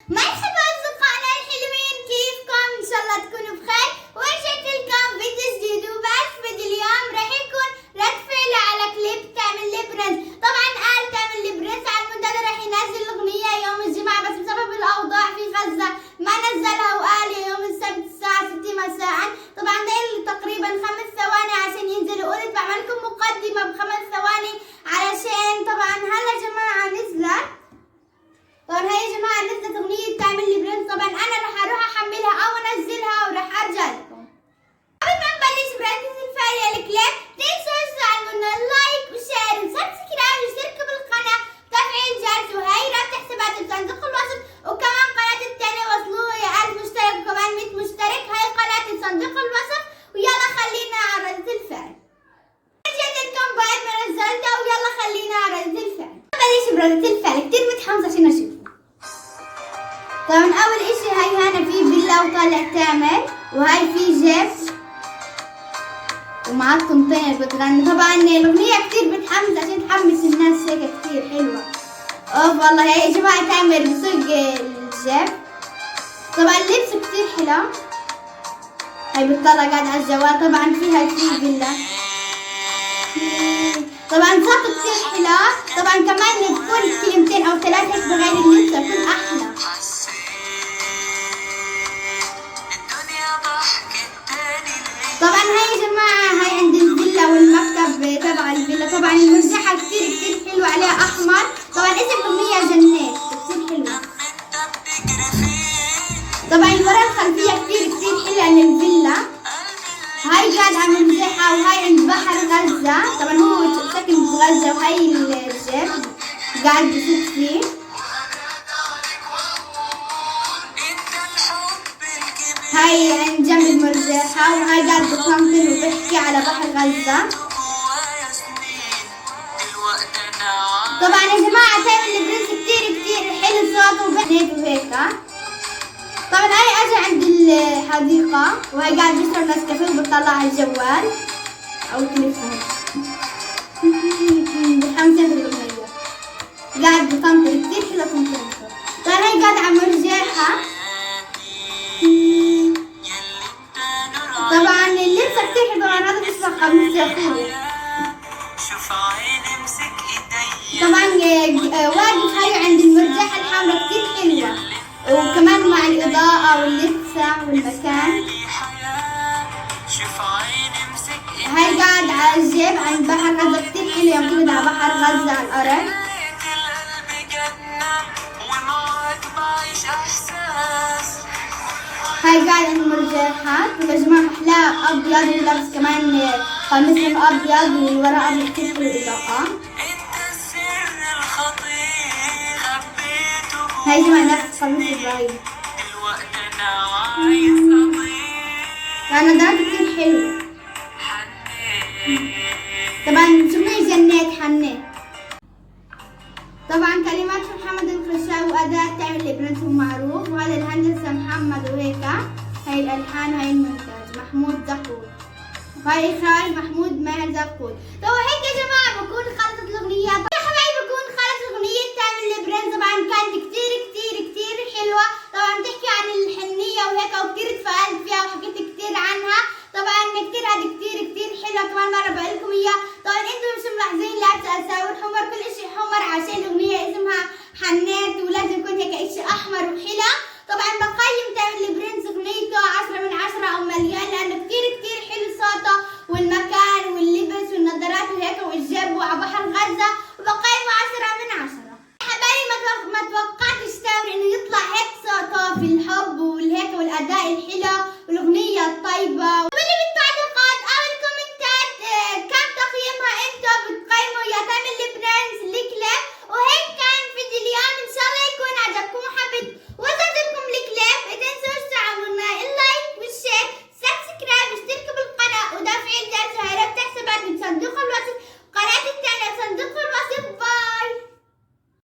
مرحبا أصدقائنا الحلوين، كيفكم؟ إن شاء الله تكونوا بخير، ورجعت لكم فيديو جديد. وبس فيديو اليوم راح يكون رد فعل على كليب تامر البرنس. طبعا قال تامر البرنس على المنتدى راح ينزل الأغنية يوم الجمعة، بس بسبب الأوضاع في غزة ما نزلها، وقال يوم السبت الساعة 6 مساء. طبعا داير تقريبا 5 ثواني عشان ينزل، وقلت بعمل لكم مقدمة ب5 ثواني علشان طبعا هلا جماعة نزلت. طبعا هاي يا جماعة نزلت أغنية تامر البرنس. طبعا أنا راح أروح أحملها أو أنزلها وراح أرجع لكم. قبل ما نبلش بركز الفعل يا الكليب، تنسوا تعملوا لايك وشير وسبسكرايب واشتركوا بالقناة وتفعيل الجرس، وهاي رابط حسابات بصندوق الوصف، وكمان قناة التانية وصلوا يا 1000 مشترك وكمان 100 مشترك. هاي قناة صندوق الوصف. ويلا خلينا على ردة الفعل. رجعت لكم بعد ما نزلتها، ويلا خلينا على ردة الفعل. نبلش بردة الفعل، كتير متحمسة عشان أشوف. طبعا اول اشي هاي هنا في فيلا وطالع تامر، وهاي في جيب ومعاه طنطين بتغني. طبعا الاغنية كتير بتحمس عشان تحمس الناس، هيك كتير حلوة. اوف والله هاي يا جماعة تامر بسوق الجيب. طبعا اللبس كتير حلو. هاي بتطلع قاعد على الجوال. طبعا فيها في فيلا. طبعا صوته كتير حلو. طبعا كمان بكون كلمتين او 3 هيك بغير اللبس بكون احلى. طبعا هاي يا جماعة هاي عند الفيلا والمكتب تبع الفيلا. طبعا المرجحة كتير حلوة عليها أحمر. طبعا اسم الأغنية جنات كتير حلوة. طبعا ورا الخلفية كتير حلوة عن الفيلا. هاي قاعد على مرجحة، وهاي عند بحر غزة. طبعا هو ساكن في غزة، وهاي الجيب قاعد بسوق فيه. هاي عند جنب المرجحة، وهاي قاعد بطمطن وبحكي على بحر غزة. طبعا يا جماعة تامر البرنس كتير حلو صوته وبحكي وهيك. طبعا هاي اجى عند الحديقة، وهاي قاعد بيشرب نسكافيه وبتطلع على الجوال او التليفون. بحمسة بالأغنية قاعد بطمطن كتير حلو طمطن. طبعا هاي قاعد على مرجحة. طبعا اللبس كتير حلو. طبعا هذا بيشبه قميص يا اخوي. طبعا واقف هاي عند المرجحة الحمراء كتير حلوة، وكمان مع الإضاءة واللبسة والمكان. هاي قاعد على الجيب عند بحر غزة كتير حلو، يعتمد على بحر غزة على الأرض. هاي قاعد عند المرجحات. ويا جماعة محلاه أبيض، ولابس كمان قميص أبيض والوراء أبيض كتير حلو الإضاءة. هاي جماعة نفس قميص إبراهيم. يعني نظارته كتير حلوة. طبعا سمية جنات حنات. طبعا كلمات محمد الخشاوي وأداء تامر البرنس معروف، وهذا الهندسة محمد وهيك. هاي الألحان وهاي المونتاج محمود زقود، وهاي إخراج محمود ماهر زقود. طبعا هيك يا جماعة بكون خلصت الأغنية. طبعا حبايبي بكون خلصت أغنية تامر البرنس. طبعا كانت كتير حلوة. طبعا بتحكي عن الحنية وهيك، وكتير تفاعلت فيها وحكيت كتير عنها. طبعا كتير حلوة. كمان مرة بقولكم إياها. طبعا انتم مش ملاحظين لابسة أساور حمر، كل اشي حمر عشان الأغنية اسمها حنات، ولازم يكون هيك اشي أحمر وحلو.